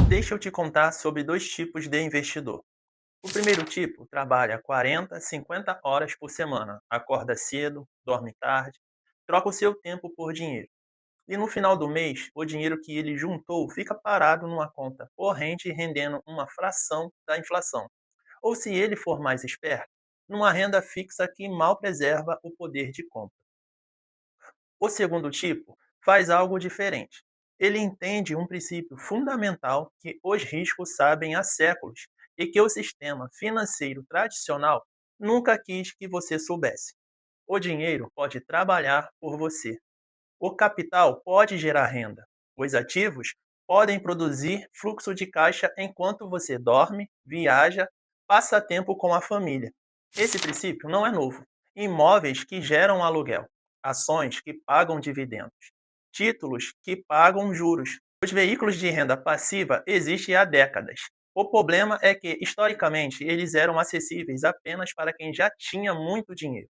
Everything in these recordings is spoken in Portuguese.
Deixa eu te contar sobre dois tipos de investidor. O primeiro tipo trabalha 40, 50 horas por semana, acorda cedo, dorme tarde, troca o seu tempo por dinheiro. E no final do mês, o dinheiro que ele juntou fica parado numa conta corrente rendendo uma fração da inflação. Ou se ele for mais esperto, numa renda fixa que mal preserva o poder de compra. O segundo tipo faz algo diferente. Ele entende um princípio fundamental que os riscos sabem há séculos e que o sistema financeiro tradicional nunca quis que você soubesse. O dinheiro pode trabalhar por você. O capital pode gerar renda. Os ativos podem produzir fluxo de caixa enquanto você dorme, viaja, passa tempo com a família. Esse princípio não é novo. Imóveis que geram aluguel, ações que pagam dividendos, títulos que pagam juros. Os veículos de renda passiva existem há décadas. O problema é que, historicamente, eles eram acessíveis apenas para quem já tinha muito dinheiro.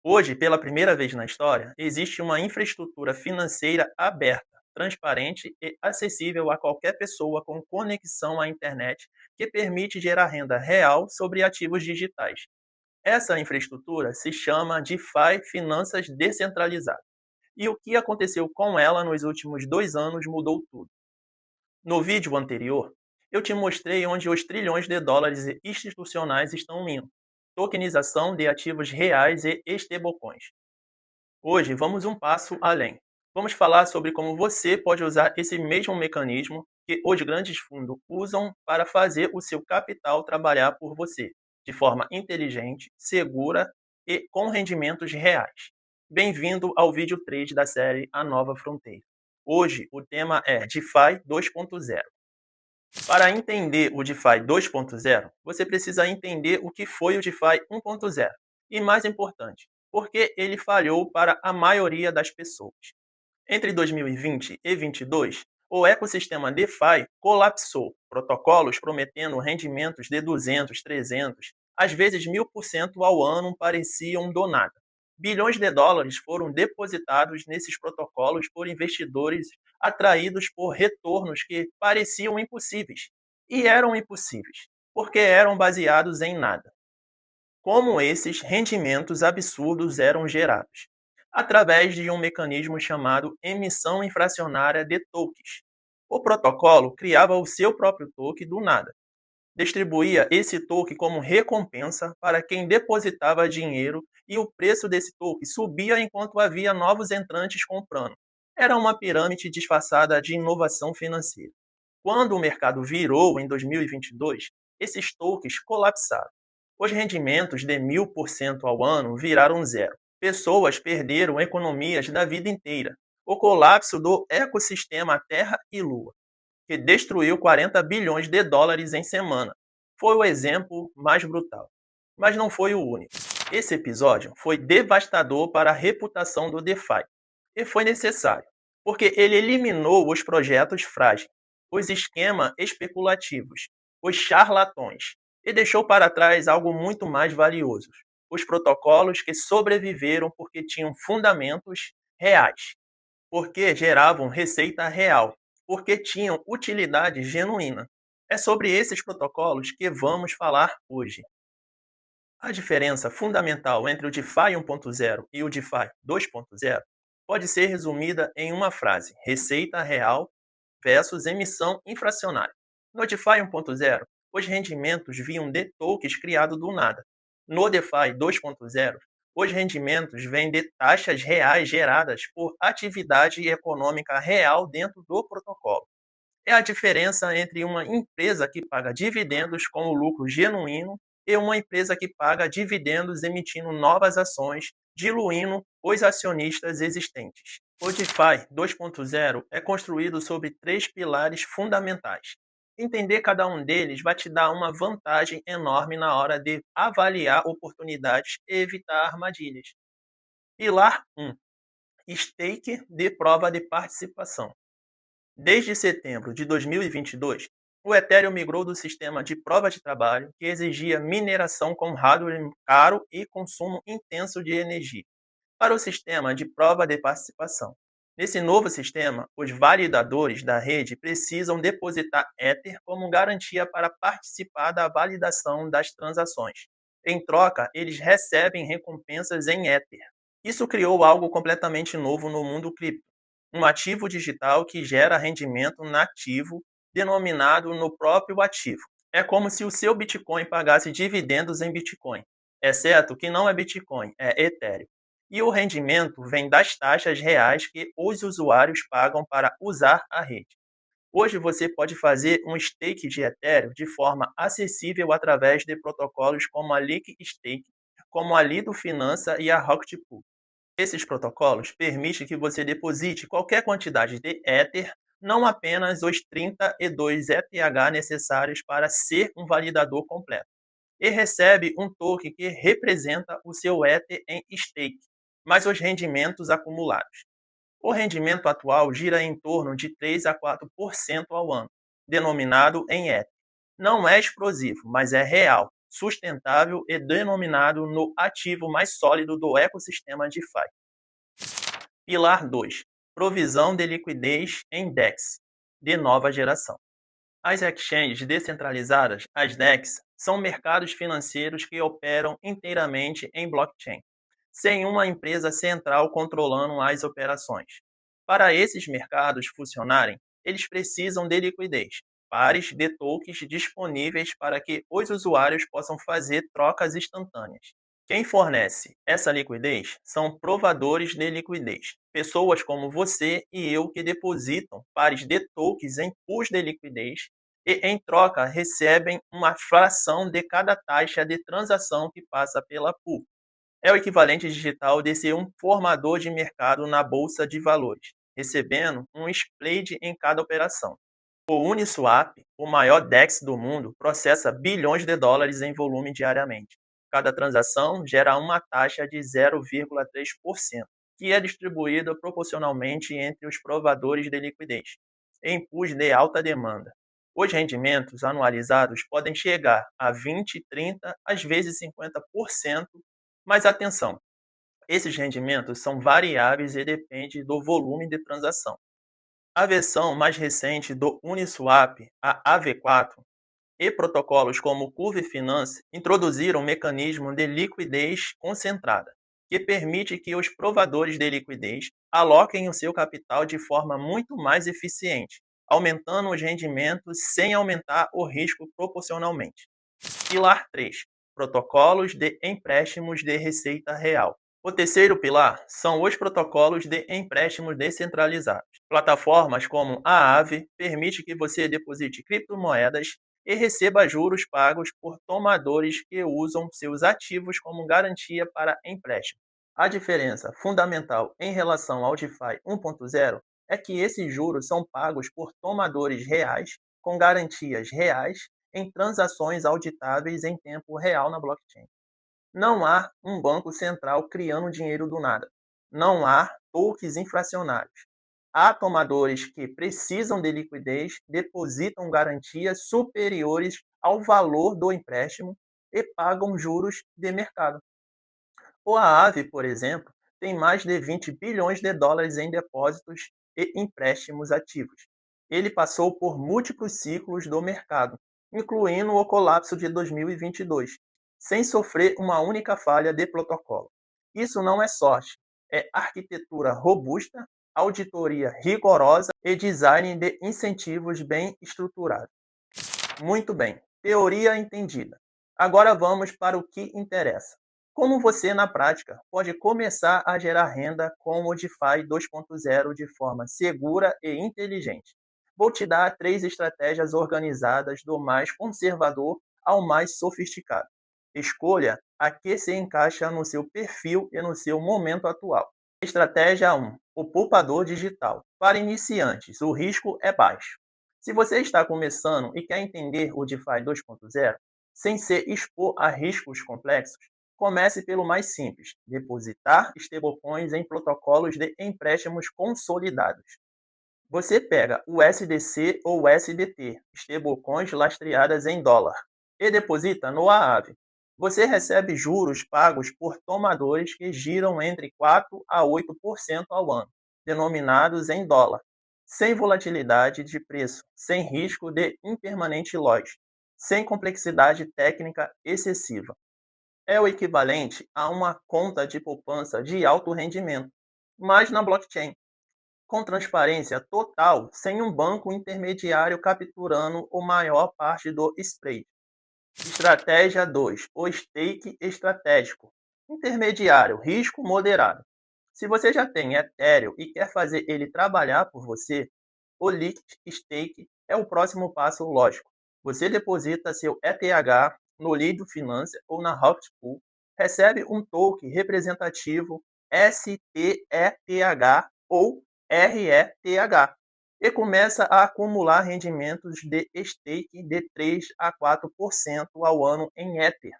Hoje, pela primeira vez na história, existe uma infraestrutura financeira aberta, transparente e acessível a qualquer pessoa com conexão à internet que permite gerar renda real sobre ativos digitais. Essa infraestrutura se chama DeFi Finanças Descentralizadas. E o que aconteceu com ela nos últimos 2 anos mudou tudo. No vídeo anterior, eu te mostrei onde os trilhões de dólares institucionais estão indo. Tokenização de ativos reais e stablecoins. Hoje, vamos um passo além. Vamos falar sobre como você pode usar esse mesmo mecanismo que os grandes fundos usam para fazer o seu capital trabalhar por você, de forma inteligente, segura e com rendimentos reais. Bem-vindo ao vídeo 3 da série A Nova Fronteira. Hoje, o tema é DeFi 2.0. Para entender o DeFi 2.0, você precisa entender o que foi o DeFi 1.0 e, mais importante, por que ele falhou para a maioria das pessoas. Entre 2020 e 2022, o ecossistema DeFi colapsou, protocolos prometendo rendimentos de 200, 300, às vezes 1000% ao ano pareciam do nada. Bilhões de dólares foram depositados nesses protocolos por investidores atraídos por retornos que pareciam impossíveis. E eram impossíveis, porque eram baseados em nada. Como esses rendimentos absurdos eram gerados? Através de um mecanismo chamado emissão inflacionária de tokens. O protocolo criava o seu próprio token do nada. Distribuía esse token como recompensa para quem depositava dinheiro e o preço desse token subia enquanto havia novos entrantes comprando. Era uma pirâmide disfarçada de inovação financeira. Quando o mercado virou em 2022, esses tokens colapsaram. Os rendimentos de 1000% ao ano viraram zero. Pessoas perderam economias da vida inteira. O colapso do ecossistema Terra e Lua, que destruiu 40 bilhões de dólares em semana, foi o exemplo mais brutal. Mas não foi o único. Esse episódio foi devastador para a reputação do DeFi. E foi necessário, porque ele eliminou os projetos frágeis, os esquemas especulativos, os charlatões, e deixou para trás algo muito mais valioso: os protocolos que sobreviveram porque tinham fundamentos reais, porque geravam receita real, porque tinham utilidade genuína. É sobre esses protocolos que vamos falar hoje. A diferença fundamental entre o DeFi 1.0 e o DeFi 2.0 pode ser resumida em uma frase: receita real versus emissão inflacionária. No DeFi 1.0, os rendimentos vinham de tokens criados do nada. No DeFi 2.0, os rendimentos vêm de taxas reais geradas por atividade econômica real dentro do protocolo. É a diferença entre uma empresa que paga dividendos com o lucro genuíno e uma empresa que paga dividendos emitindo novas ações, diluindo os acionistas existentes. O DeFi 2.0 é construído sobre 3 pilares fundamentais. Entender cada um deles vai te dar uma vantagem enorme na hora de avaliar oportunidades e evitar armadilhas. Pilar 1: Stake de prova de participação. Desde setembro de 2022, o Ethereum migrou do sistema de prova de trabalho, que exigia mineração com hardware caro e consumo intenso de energia, para o sistema de prova de participação. Nesse novo sistema, os validadores da rede precisam depositar Ether como garantia para participar da validação das transações. Em troca, eles recebem recompensas em Ether. Isso criou algo completamente novo no mundo cripto, um ativo digital que gera rendimento nativo denominado no próprio ativo. É como se o seu Bitcoin pagasse dividendos em Bitcoin, exceto que não é Bitcoin, é Ethereum. E o rendimento vem das taxas reais que os usuários pagam para usar a rede. Hoje você pode fazer um stake de Ethereum de forma acessível através de protocolos como a Leak Stake, como a Lido Finança e a Rocket Pool. Esses protocolos permitem que você deposite qualquer quantidade de Ether, não apenas os 32 ETH necessários para ser um validador completo, e recebe um token que representa o seu Ether em stake, mais os rendimentos acumulados. O rendimento atual gira em torno de 3 a 4% ao ano, denominado em Ether. Não é explosivo, mas é real, sustentável e denominado no ativo mais sólido do ecossistema DeFi. Pilar 2: Provisão de liquidez em DEX de nova geração. As exchanges descentralizadas, as DEX, são mercados financeiros que operam inteiramente em blockchain, sem uma empresa central controlando as operações. Para esses mercados funcionarem, eles precisam de liquidez, pares de tokens disponíveis para que os usuários possam fazer trocas instantâneas. Quem fornece essa liquidez são provadores de liquidez, pessoas como você e eu que depositam pares de tokens em pools de liquidez e, em troca, recebem uma fração de cada taxa de transação que passa pela pool. É o equivalente digital de ser um formador de mercado na bolsa de valores, recebendo um spread em cada operação. O Uniswap, o maior DEX do mundo, processa bilhões de dólares em volume diariamente. Cada transação gera uma taxa de 0,3%, que é distribuída proporcionalmente entre os provadores de liquidez, em pools de alta demanda. Os rendimentos anualizados podem chegar a 20, 30, às vezes 50%, mas atenção, esses rendimentos são variáveis e dependem do volume de transação. A versão mais recente do Uniswap, a AV4, e protocolos como o Curve Finance introduziram um mecanismo de liquidez concentrada, que permite que os provadores de liquidez aloquem o seu capital de forma muito mais eficiente, aumentando os rendimentos sem aumentar o risco proporcionalmente. Pilar 3: Protocolos de empréstimos de receita real. O terceiro pilar são os protocolos de empréstimos descentralizados. Plataformas como a Aave permite que você deposite criptomoedas e receba juros pagos por tomadores que usam seus ativos como garantia para empréstimo. A diferença fundamental em relação ao DeFi 1.0 é que esses juros são pagos por tomadores reais, com garantias reais, em transações auditáveis em tempo real na blockchain. Não há um banco central criando dinheiro do nada. Não há tokens inflacionários. Há tomadores que precisam de liquidez, depositam garantias superiores ao valor do empréstimo e pagam juros de mercado. O Aave, por exemplo, tem mais de 20 bilhões de dólares em depósitos e empréstimos ativos. Ele passou por múltiplos ciclos do mercado, incluindo o colapso de 2022, sem sofrer uma única falha de protocolo. Isso não é sorte, é arquitetura robusta, auditoria rigorosa e design de incentivos bem estruturados. Muito bem, teoria entendida. Agora vamos para o que interessa. Como você, na prática, pode começar a gerar renda com o DeFi 2.0 de forma segura e inteligente? Vou te dar 3 estratégias organizadas do mais conservador ao mais sofisticado. Escolha a que se encaixa no seu perfil e no seu momento atual. Estratégia 1: o poupador digital. Para iniciantes, o risco é baixo. Se você está começando e quer entender o DeFi 2.0 sem se expor a riscos complexos, comece pelo mais simples: depositar stablecoins em protocolos de empréstimos consolidados. Você pega o USDC ou USDT, stablecoins lastreadas em dólar, e deposita no Aave. Você recebe juros pagos por tomadores que giram entre 4 a 8% ao ano, denominados em dólar, sem volatilidade de preço, sem risco de impermanente loss, sem complexidade técnica excessiva. É o equivalente a uma conta de poupança de alto rendimento, mas na blockchain, com transparência total, sem um banco intermediário capturando a maior parte do spread. Estratégia 2: o stake estratégico. Intermediário, risco moderado. Se você já tem Ethereum e quer fazer ele trabalhar por você, o Liquid Stake é o próximo passo lógico. Você deposita seu ETH no Lido Finance ou na Rockpool, recebe um token representativo STETH ou RETH e começa a acumular rendimentos de stake de 3 a 4% ao ano em Ether.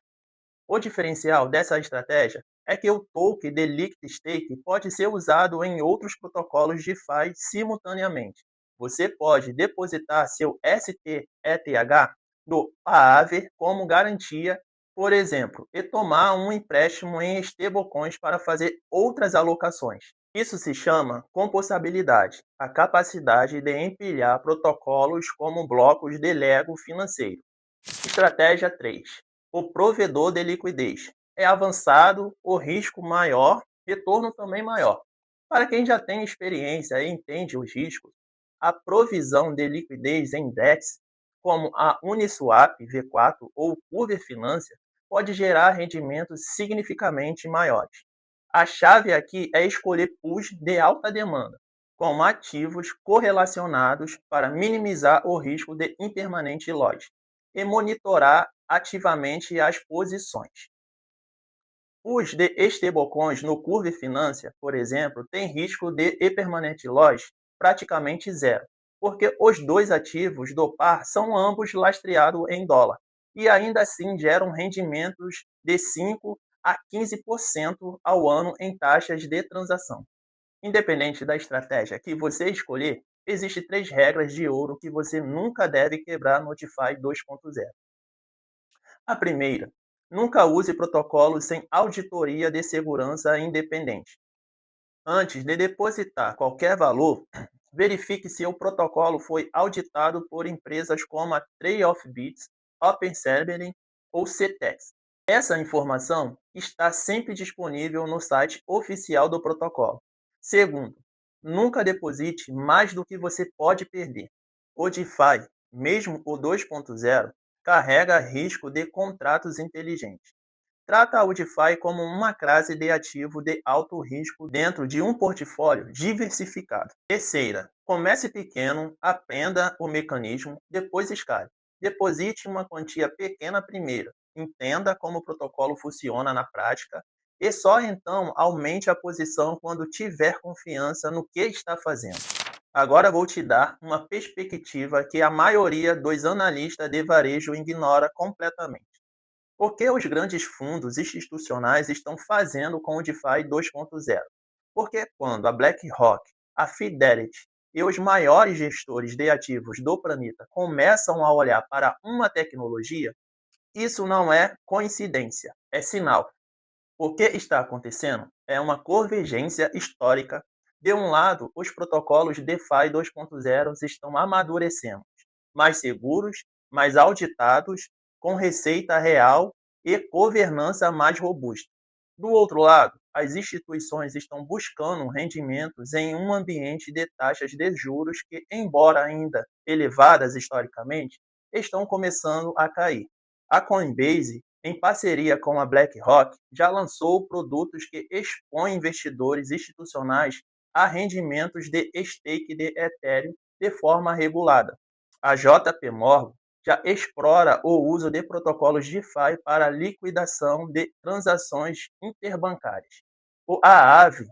O diferencial dessa estratégia é que o token de Liquid Stake pode ser usado em outros protocolos DeFi simultaneamente. Você pode depositar seu STETH no Aave como garantia, por exemplo, e tomar um empréstimo em stablecoins para fazer outras alocações. Isso se chama compostabilidade, a capacidade de empilhar protocolos como blocos de Lego financeiro. Estratégia 3: o provedor de liquidez. É avançado, o risco maior, retorno também maior. Para quem já tem experiência e entende os riscos, a provisão de liquidez em DEX, como a Uniswap V4 ou Curve Finance, pode gerar rendimentos significativamente maiores. A chave aqui é escolher pools de alta demanda, com ativos correlacionados para minimizar o risco de impermanente loss e monitorar ativamente as posições. Os de stablecoins no Curve Finance, por exemplo, têm risco de impermanente loss praticamente zero, porque os dois ativos do par são ambos lastreados em dólar e ainda assim geram rendimentos de 5 a 15% ao ano em taxas de transação. Independente da estratégia que você escolher, existem 3 regras de ouro que você nunca deve quebrar no DeFi 2.0. A primeira: nunca use protocolos sem auditoria de segurança independente. Antes de depositar qualquer valor, verifique se o protocolo foi auditado por empresas como a Trade of Bits, OpenCerberus ou CTEX. Essa informação está sempre disponível no site oficial do protocolo. Segundo, nunca deposite mais do que você pode perder. O DeFi, mesmo o 2.0, carrega risco de contratos inteligentes. Trata o DeFi como uma classe de ativo de alto risco dentro de um portfólio diversificado. Terceira, comece pequeno, aprenda o mecanismo, depois escale. Deposite uma quantia pequena primeiro, entenda como o protocolo funciona na prática e só então aumente a posição quando tiver confiança no que está fazendo. Agora vou te dar uma perspectiva que a maioria dos analistas de varejo ignora completamente. O que os grandes fundos institucionais estão fazendo com o DeFi 2.0? Porque quando a BlackRock, a Fidelity e os maiores gestores de ativos do planeta começam a olhar para uma tecnologia, isso não é coincidência, é sinal. O que está acontecendo é uma convergência histórica. De um lado, os protocolos DeFi 2.0 estão amadurecendo, mais seguros, mais auditados, com receita real e governança mais robusta. Do outro lado, as instituições estão buscando rendimentos em um ambiente de taxas de juros que, embora ainda elevadas historicamente, estão começando a cair. A Coinbase, em parceria com a BlackRock, já lançou produtos que expõem investidores institucionais a rendimentos de stake de Ethereum de forma regulada. A JP Morgan já explora o uso de protocolos DeFi para liquidação de transações interbancárias. O Aave,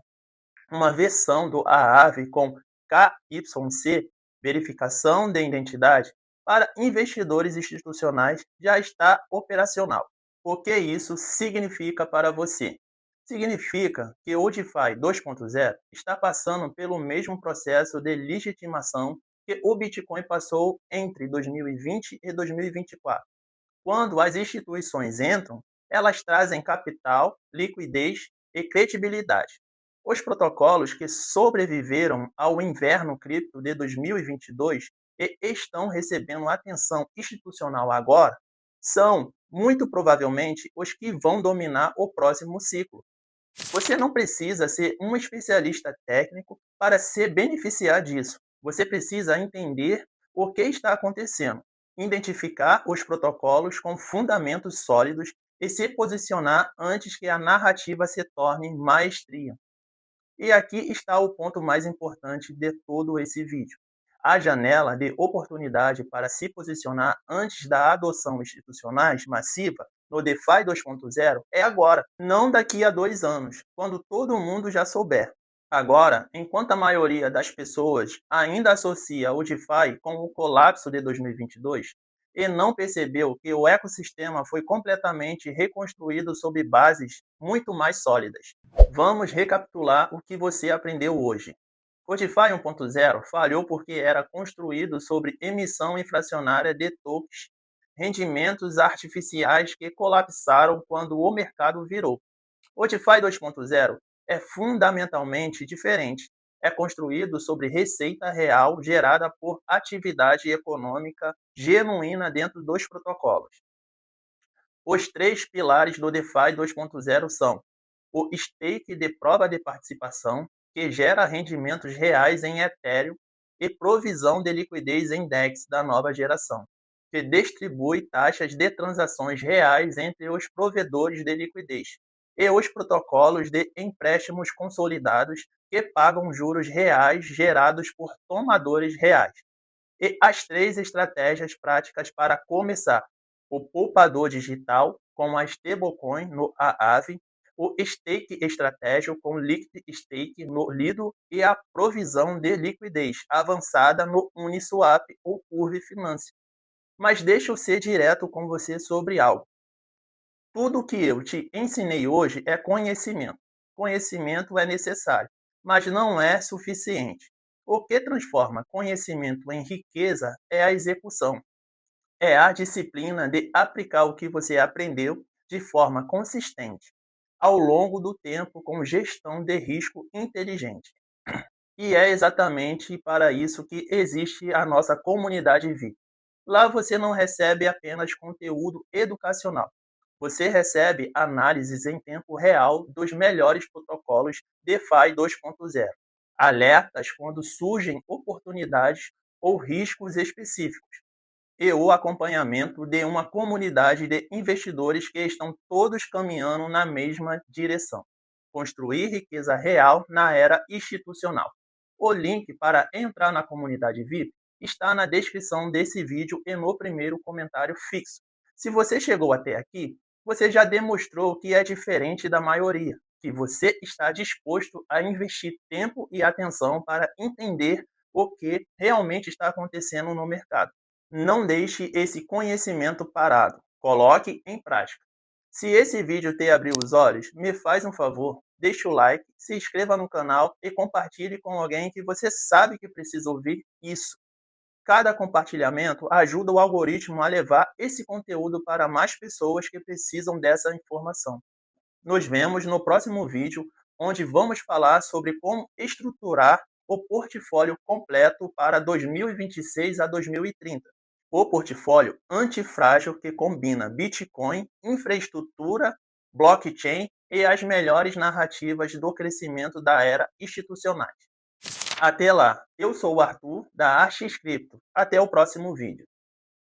uma versão do Aave com KYC, verificação de identidade, para investidores institucionais já está operacional. O que isso significa para você? Significa que o DeFi 2.0 está passando pelo mesmo processo de legitimação que o Bitcoin passou entre 2020 e 2024. Quando as instituições entram, elas trazem capital, liquidez e credibilidade. Os protocolos que sobreviveram ao inverno cripto de 2022 e estão recebendo atenção institucional agora são, muito provavelmente, os que vão dominar o próximo ciclo. Você não precisa ser um especialista técnico para se beneficiar disso. Você precisa entender o que está acontecendo, identificar os protocolos com fundamentos sólidos e se posicionar antes que a narrativa se torne maestria. E aqui está o ponto mais importante de todo esse vídeo. A janela de oportunidade para se posicionar antes da adoção institucionais massiva no DeFi 2.0 é agora, não daqui a 2 anos, quando todo mundo já souber. Agora, enquanto a maioria das pessoas ainda associa o DeFi com o colapso de 2022 e não percebeu que o ecossistema foi completamente reconstruído sob bases muito mais sólidas. Vamos recapitular o que você aprendeu hoje. O DeFi 1.0 falhou porque era construído sobre emissão inflacionária de tokens, rendimentos artificiais que colapsaram quando o mercado virou. O DeFi 2.0 é fundamentalmente diferente. É construído sobre receita real gerada por atividade econômica genuína dentro dos protocolos. Os três pilares do DeFi 2.0 são o stake de prova de participação, que gera rendimentos reais em Ethereum, e provisão de liquidez em DEX da nova geração, que distribui taxas de transações reais entre os provedores de liquidez, e os protocolos de empréstimos consolidados, que pagam juros reais gerados por tomadores reais. E as três estratégias práticas para começar: o poupador digital com a stablecoin no Aave, o stake estratégico com liquid stake no Lido e a provisão de liquidez avançada no Uniswap ou Curve Finance. Mas deixa eu ser direto com você sobre algo. Tudo que eu te ensinei hoje é conhecimento. Conhecimento é necessário, mas não é suficiente. O que transforma conhecimento em riqueza é a execução. É a disciplina de aplicar o que você aprendeu de forma consistente, ao longo do tempo, com gestão de risco inteligente. E é exatamente para isso que existe a nossa comunidade VIP. Lá você não recebe apenas conteúdo educacional. Você recebe análises em tempo real dos melhores protocolos DeFi 2.0, alertas quando surgem oportunidades ou riscos específicos, e o acompanhamento de uma comunidade de investidores que estão todos caminhando na mesma direção: construir riqueza real na era institucional. O link para entrar na comunidade VIP está na descrição desse vídeo e no primeiro comentário fixo. Se você chegou até aqui, você já demonstrou que é diferente da maioria, que você está disposto a investir tempo e atenção para entender o que realmente está acontecendo no mercado. Não deixe esse conhecimento parado. Coloque em prática. Se esse vídeo te abriu os olhos, me faz um favor, deixe o like, se inscreva no canal e compartilhe com alguém que você sabe que precisa ouvir isso. Cada compartilhamento ajuda o algoritmo a levar esse conteúdo para mais pessoas que precisam dessa informação. Nos vemos no próximo vídeo, onde vamos falar sobre como estruturar o portfólio completo para 2026 a 2030. O portfólio antifrágil que combina Bitcoin, infraestrutura, blockchain e as melhores narrativas do crescimento da era institucionais. Até lá, eu sou o Arthur, da Arte Cripto. Até o próximo vídeo.